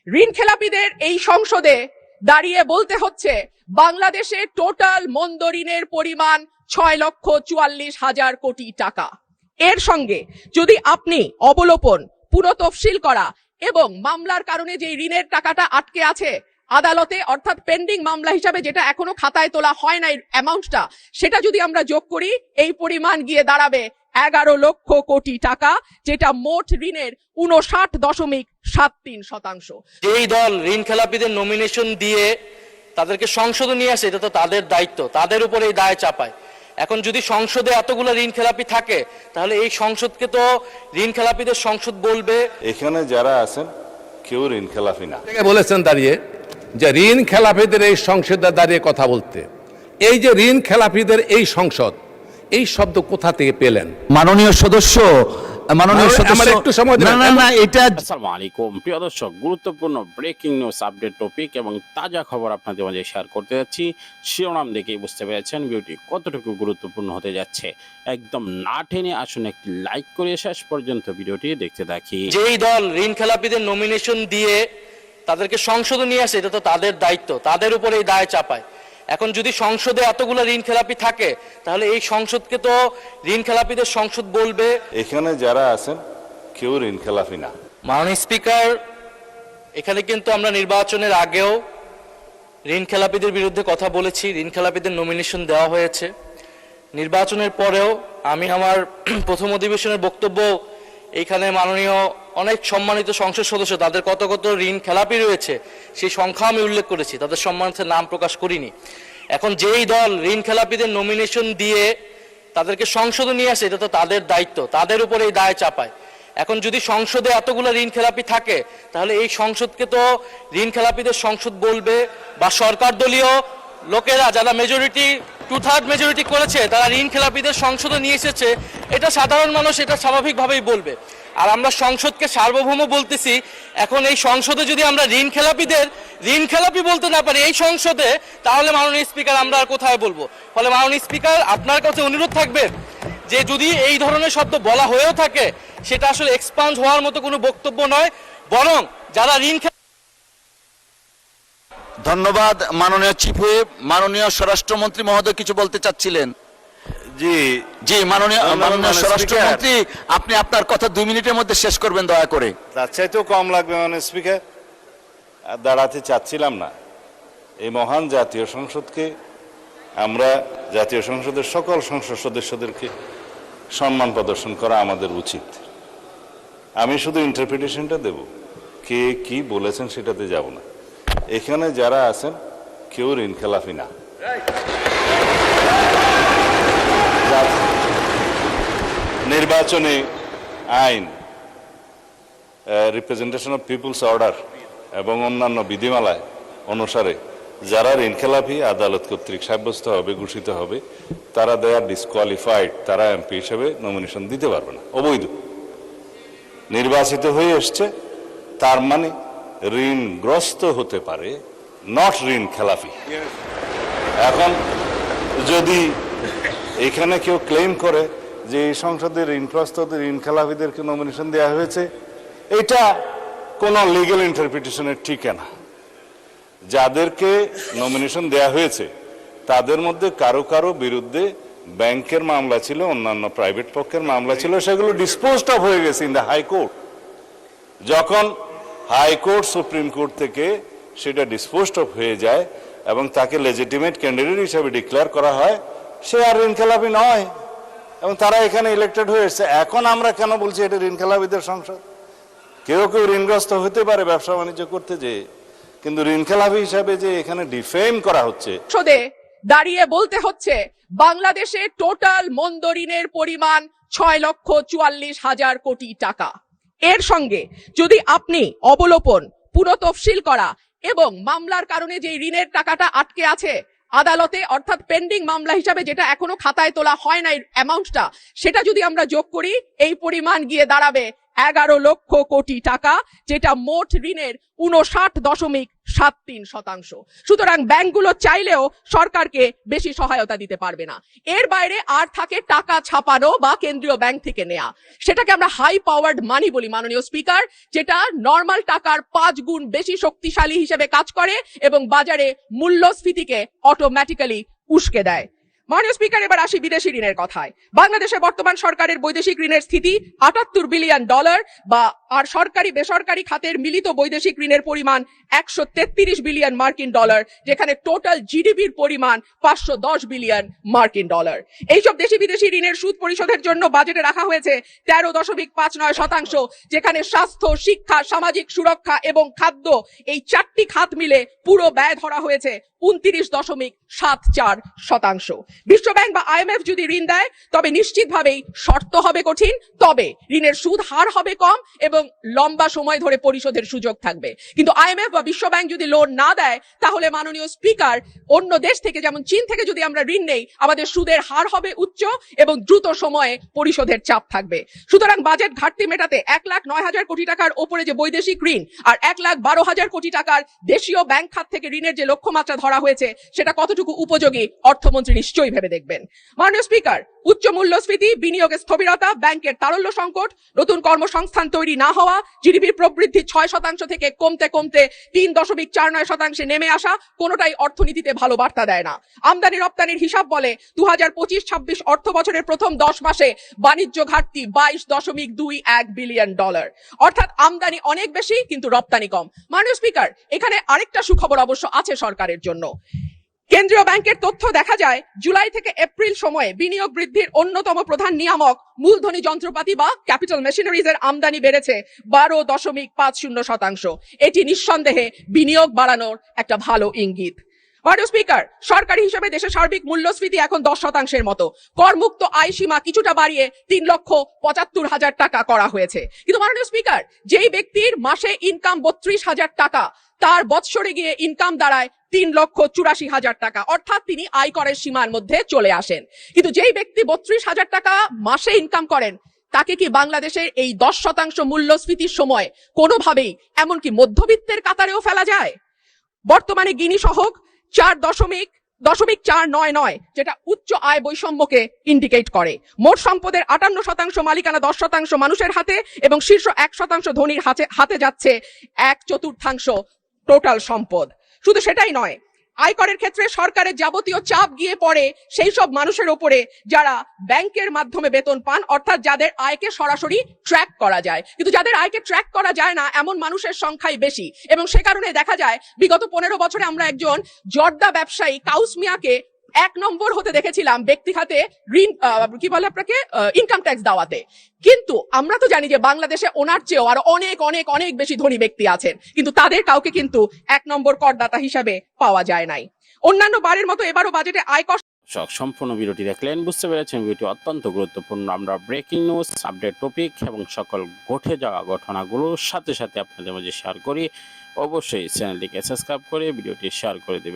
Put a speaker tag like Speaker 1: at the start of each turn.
Speaker 1: ঋণ খেলাপিদের এই সংসদে দাঁড়িয়ে বলতে হচ্ছে বাংলাদেশে টোটাল মন্দ ঋণের পরিমাণ 6,44,000 কোটি টাকা। এর সঙ্গে যদি আপনি অবলোপন, পুনঃতফসিল করা এবং মামলার কারণে যে ঋণের টাকাটা আটকে আছে আদালতে, অর্থাৎ পেন্ডিং মামলা হিসাবে যেটা এখনো খাতায় তোলা হয় নাই অ্যামাউন্টটা, সেটা যদি আমরা যোগ করি এই পরিমাণ গিয়ে দাঁড়াবে 11 লক্ষ কোটি টাকা, যেটা মোট ঋণের 59.73%।
Speaker 2: যেই দল ঋণ খেলাপিদের নমিনেশন দিয়ে তাদেরকে সংসদে নিয়ে আসে, এটা তো তাদের দায়িত্ব, তাদের উপরে এই দায় চাপায়। এখন যদি সংসদে এতগুলো ঋণ খেলাপি থাকে তাহলে এই সংসদকে তো ঋণ খেলাপিদের সংসদ বলবে।
Speaker 3: এখানে যারা আছেন কেউ ঋণ খেলাপি না।
Speaker 4: বলেছেন দাঁড়িয়ে যে ঋণ খেলাপিদের এই সংসদে দাঁড়িয়ে কথা বলতে, এই যে ঋণ খেলাপিদের এই সংসদ, এই শব্দ কোথা থেকে পেলেন?
Speaker 5: মাননীয় সদস্য
Speaker 4: একটু সময় দেন।
Speaker 6: আসসালামু আলাইকুম প্রিয় দর্শক, গুরুত্বপূর্ণ ব্রেকিং নিউজ আপডেট টপিক এবং তাজা খবর আপনাদের মাঝে শেয়ার করতে যাচ্ছি। শিরোনাম দেখেই বুঝতে পেরেছেন ভিডিওটি কতটুকু গুরুত্বপূর্ণ হতে যাচ্ছে। একদম না টেনে আসুন একটি লাইক করে শেষ পর্যন্ত ভিডিওটি দেখতে থাকি।
Speaker 2: যেই দল ঋণ খেলাপিদের নমিনেশন দিয়ে তাদেরকে সংসদে নিয়ে আসে, এটা তো তাদের দায়িত্ব, তাদের উপরে এই দায় চাপায়। এখন যদি সংসদে এতগুলো ঋণ খেলাপি থাকে তাহলে এই সংসদকে তো ঋণ খেলাপিদের সংসদ বলবে।
Speaker 3: এখানে যারা আছেন কেউ ঋণ খেলাপি না।
Speaker 2: মাননীয় স্পিকার, এখানে কিন্তু আমরা নির্বাচনের আগেও ঋণ খেলাপিদের বিরুদ্ধে কথা বলেছি, ঋণ খেলাপিদের নমিনেশন দেওয়া হয়েছে। নির্বাচনের পরেও আমি আমার প্রথম অধিবেশনের বক্তব্য এইখানে মাননীয় অনেক সম্মানিত সংসদ সদস্য তাদের কত কত ঋণ খেলাপি রয়েছে সেই সংখ্যা আমি উল্লেখ করেছি, তাদের সম্মানিত নাম প্রকাশ করিনি। এখন যেই দল ঋণ খেলাপিদের নমিনেশন দিয়ে তাদেরকে সংসদে নিয়ে আসে, এটা তো তাদের দায়িত্ব, তাদের উপরে এই দায় চাপায়। এখন যদি সংসদে এতগুলো ঋণ খেলাপি থাকে তাহলে এই সংসদকে তো ঋণ খেলাপিদের সংসদ বলবে, বা সরকার দলীয় লোকেরা যারা মেজরিটি 2/3 মেজরিটি করেছে তারা ঋণ খেলাপিদের সংসদে নিয়ে এসেছে, এটা সাধারণ মানুষ এটা স্বাভাবিকভাবেই বলবে। আর আমরা সংসদকে সার্বভৌম বলতেছি, এখন এই সংসদে যদি আমরা ঋণ খেলাপিদের ঋণ খেলাপি বলতে না পারি এই সংসদে, তাহলে মাননীয় স্পিকার আমরা আর কোথায় বলবো? ফলে মাননীয় স্পিকার, আপনার কাছে অনুরোধ থাকবে যে যদি এই ধরনের শব্দ বলা হয়েও থাকে সেটা আসলে এক্সপান্ড হওয়ার মতো কোনো বক্তব্য নয়, বরং যারা ঋণ
Speaker 5: ধন্যবাদ মাননীয় চিফ হুইপ। মাননীয় স্বরাষ্ট্রমন্ত্রী মহোদয় কিছু বলতে চাচ্ছিলেন? জি মাননীয় স্বরাষ্ট্রমন্ত্রী, আপনি আপনার কথা 2 মিনিটের মধ্যে শেষ করবেন দয়া করে।
Speaker 3: তার চাইতেও কম লাগবে মাননীয় স্পিকার। দাঁড়াতে চাচ্ছিলাম না। এই মহান জাতীয় সংসদকে, আমরা জাতীয় সংসদের সকল সংসদ সদস্যদেরকে সম্মান প্রদর্শন করা আমাদের উচিত। আমি শুধু ইন্টারপ্রিটেশনটা দেব, কে কি বলেছেন সেটাতে যাব না। এখানে যারা আছেন কেউ ঋণ খেলাপি না। নির্বাচনে আইন, রিপ্রেজেন্টেশন অফ পিপুলস অর্ডার এবং অন্যান্য বিধিমালায় অনুসারে যারা ঋণ খেলাপি আদালত কর্তৃক সাব্যস্ত হবে, ঘোষিত হবে, তারা দে আর ডিসকোয়ালিফাইড, তারা এমপি হিসেবে নমিনেশন দিতে পারবে না, অবৈধ। নির্বাচিত হয়ে এসছে তার মানে ঋণগ্রস্ত হতে পারে, নট ঋণ খেলাপি। এখন যদি এখানে কেউ ক্লেম করে যে এই সংসদে ঋণগ্রস্ত ঋণ খেলাপিদেরকে নমিনেশন দেওয়া হয়েছে, এটা কোনো লিগ্যাল ইন্টারপ্রিটেশনের ঠিকানা। যাদেরকে নমিনেশন দেওয়া হয়েছে তাদের মধ্যে কারো কারো বিরুদ্ধে ব্যাংকের মামলা ছিল, অন্যান্য প্রাইভেট পক্ষের মামলা ছিল, সেগুলো ডিসপোজড অফ হয়ে গেছে ইন দ্য হাইকোর্ট। যখন হাইকোর্ট সুপ্রিম কোর্ট থেকে সেটা ডিসপোজড অফ হয়ে যায় এবং তাকে লেজিটিমেট ক্যান্ডিডেট হিসেবে ডিক্লেয়ার করা হয়, সে আর ঋণ খেলাপি নয় এবং তারা এখানে ইলেক্টেড হয়ে এসছে। এখন আমরা কেন বলছি এটা ঋণ খেলাপিদের সংসদ? কেউ কেউ ঋণগ্রস্ত হতে পারে ব্যবসা বাণিজ্য করতে যেয়ে, কিন্তু ঋণ খেলাপি হিসাবে যে এখানে ডিফেম করা হচ্ছে।
Speaker 1: সংসদে দাঁড়িয়ে বলতে হচ্ছে বাংলাদেশে টোটাল মন্দ ঋণের পরিমাণ 6,44,000 কোটি টাকা। এর সঙ্গে যদি আপনি অবলোপন, পুনঃতফসিল করা এবং মামলার কারণে যে ঋণের টাকাটা আটকে আছে আদালতে, অর্থাৎ পেন্ডিং মামলা হিসাবে যেটা এখনো খাতায় তোলা হয় নাই অ্যামাউন্টটা, সেটা যদি আমরা যোগ করি এই পরিমাণ গিয়ে দাঁড়াবে 11 লক্ষ কোটি টাকা, যেটা মোট ঋণের 59.73%। সুতরাং ব্যাংকগুলো চাইলেও সরকারকে বেশি সহায়তা দিতে পারবে না। এর বাইরে আর থাকে টাকা ছাপানো বা কেন্দ্রীয় ব্যাংক থেকে নেয়া, সেটাকে আমরা হাই পাওয়ার্ড মানি বলি মাননীয় স্পিকার, যেটা নর্মাল টাকার 5 গুণ বেশি শক্তিশালী হিসেবে কাজ করে এবং বাজারে মূল্যস্ফীতিকে অটোমেটিক্যালি উস্কে দেয়। মাননীয় স্পিকার, এবার আসি বিদেশি ঋণের কথায়। বাংলাদেশে বর্তমান সরকারের বৈদেশিক ঋণের স্থিতি $78 বিলিয়ন, বা আর সরকারি বেসরকারি খাতের মিলিত বৈদেশিক ঋণের পরিমাণ $133 বিলিয়ন, যেখানে টোটাল জিডিপির পরিমাণ $510 বিলিয়ন। এইসব দেশি বিদেশি ঋণের সুদ পরিশোধের জন্য বাজেটে রাখা হয়েছে 13.59%, যেখানে স্বাস্থ্য, শিক্ষা, সামাজিক সুরক্ষা এবং খাদ্য এই 4টি খাত মিলে পুরো ব্যয় ধরা হয়েছে 29.74%। বিশ্বব্যাংক বা IMF যদি ঋণ দেয় তবে নিশ্চিতভাবেই শর্ত হবে কঠিন, তবে ঋণের সুদ হার হবে কম এবং লম্বা সময় ধরে পরিশোধের সুযোগ থাকবে। কিন্তু IMF বা বিশ্বব্যাংক যদি লোন না দেয়, তাহলে মাননীয় স্পিকার, অন্য দেশ থেকে যেমন চীন থেকে যদি আমরা ঋণ নেই, আমাদের সুদের হার হবে উচ্চ এবং দ্রুত সময়ে পরিশোধের চাপ থাকবে। সুতরাং বাজেট ঘাটতি মেটাতে 1,09,000 কোটি টাকার ওপরে যে বৈদেশিক ঋণ আর 1,12,000 কোটি টাকার দেশীয় ব্যাংক খাত থেকে ঋণের যে লক্ষ্যমাত্রা ধরা হয়েছে, সেটা কতটুকু উপযোগী অর্থমন্ত্রী নিশ্চয়ই ভেবে দেখবেন। মাননীয় স্পিকার, উচ্চ মূল্যস্ফীতি, বিনিয়োগের স্থবিরতা, ব্যাংকের তারল্য সংকট, নতুন কর্মসংস্থান তৈরি না হওয়া, জিডিপির প্রবৃদ্ধি 6% থেকে কমতে কমতে 3.49% নেমে আসা, কোনোটাই অর্থনীতিতে ভালো বার্তা দেয় না। আমদানি রপ্তানির হিসাব বলে 2025-26 অর্থ বছরের প্রথম 10 মাসে বাণিজ্য ঘাটতি $22.21 বিলিয়ন, অর্থাৎ আমদানি অনেক বেশি কিন্তু রপ্তানি কম। মাননীয় স্পিকার, এখানে আরেকটা সুখবর অবশ্য আছে সরকারের জন্য। কেন্দ্রীয় ব্যাংকের তথ্য দেখা যায়, জুলাই থেকে এপ্রিল সময়ে বিনিয়োগ বৃদ্ধির অন্যতম প্রধান নিয়ামক মূলধনী যন্ত্রপাতি বা ক্যাপিটাল মেশিনারিজ এর আমদানি বেড়েছে 12.50%। এটি নিঃসন্দেহে বিনিয়োগ বাড়ানোর একটা ভালো ইঙ্গিত। মাননীয় স্পিকার, সরকারি হিসেবে দেশে সার্বিক মূল্যস্ফীতি এখন 10%-এর মতো। করমুক্ত আয় সীমা কিছুটা বাড়িয়ে 3,75,000 টাকা করা হয়েছে। কিন্তু মাননীয় স্পিকার, যেই ব্যক্তির মাসে ইনকাম 32,000 টাকা, তার বৎসরে গিয়ে ইনকাম দাঁড়ায় 3,84,000 টাকা, অর্থাৎ তিনি আয়করের সীমার মধ্যে চলে আসেন। কিন্তু যেই ব্যক্তি 32,000 টাকা মাসে ইনকাম করেন, তাকে কি বাংলাদেশের এই 10% মূল্যস্ফীতির সময় কোনোভাবেই এমনকি মধ্যবিত্তের কাতারেও ফেলা যায়? বর্তমানে গিনি সহগ 4.499, যেটা উচ্চ আয় বৈষম্যকে ইন্ডিকেট করে। মোট সম্পদের 58% মালিকানা 10% মানুষের হাতে এবং শীর্ষ 1% ধনীর হাতে যাচ্ছে 1/4 টোটাল সম্পদ। শুধু সেটাই নয়, আয়করের ক্ষেত্রে সরকারের যাবতীয় চাপ গিয়ে পড়ে সেই সব মানুষের ওপরে যারা ব্যাংকের মাধ্যমে বেতন পান, অর্থাৎ যাদের আয়কে সরাসরি ট্র্যাক করা যায়। কিন্তু যাদের আয়কে ট্র্যাক করা যায় না, এমন মানুষের সংখ্যাই বেশি এবং সে কারণে দেখা যায় বিগত 15 বছরে আমরা একজন জর্দা ব্যবসায়ী কাউস মিয়াকে 1 নম্বর হতে দেখেছিলাম ব্যক্তি খাতে ঋণ ইনকাম ট্যাক্স দেওয়াতে। কিন্তু আমরা তো জানি যে বাংলাদেশে ওনার চেয়েও আরো অনেক অনেক অনেক বেশি ধনী ব্যক্তি আছেন, কিন্তু তাদের কাউকে কিন্তু 1 নম্বর করদাতা হিসাবে পাওয়া যায় নাই। অন্যান্য বারের মতো এবারও বাজেটে আয়কর
Speaker 6: সম্পূর্ণ ভিডিওটি দেখলেন, বুঝতে পেরেছেন ভিডিওটি অত্যন্ত গুরুত্বপূর্ণ। আমরা ব্রেকিং নিউজ, আপডেট টপিক এবং সকল ঘটে যাওয়া ঘটনাগুলোর সাথে সাথে আপনাদের মাঝে শেয়ার করি। অবশ্যই চ্যানেলটিকে সাবস্ক্রাইব করে ভিডিওটি শেয়ার করে দেবেন।